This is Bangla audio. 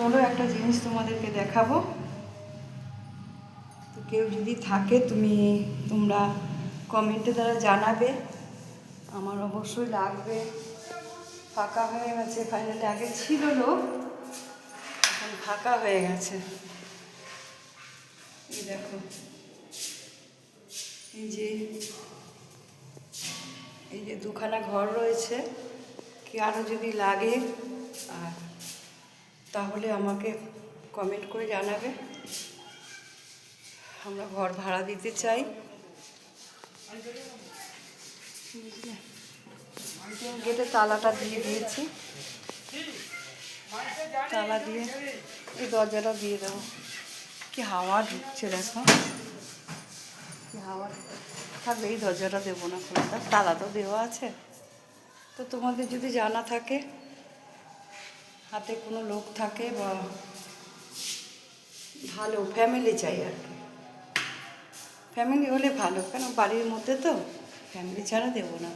চলো একটা জিনিস তোমাদেরকে দেখাবো। তো কেউ যদি থাকে তোমরা কমেন্টে দ্বারা জানাবে। আমার অবশ্যই লাগবে। ফাঁকা হয়ে গেছে ফাইনালি, আগে ছিল লোক, এখন ফাঁকা হয়ে গেছে। এই দেখো, এই যে দুখানা ঘর রয়েছে। কি আরও যদি লাগে আর তাহলে আমাকে কমেন্ট করে জানাবে। আমরা ঘর ভাড়া দিতে চাই। গেটে তালাটা দিয়ে দিয়েছি, তালা দিয়ে এই দরজাটা দিয়ে দেবো। কি হাওয়া ঢুকছে দেখো, কি হাওয়া থাকবে। এই দরজাটা দেবো না, খোলাটা তালা তো দেওয়া আছে। তো তোমাদের যদি জানা থাকে, হাতে কোনো লোক থাকে বা ভালো ফ্যামিলি চাই আর কি, ফ্যামিলি হলে ভালো, কেন বাড়ির মধ্যে তো ফ্যামিলি ছাড়া দেবো না।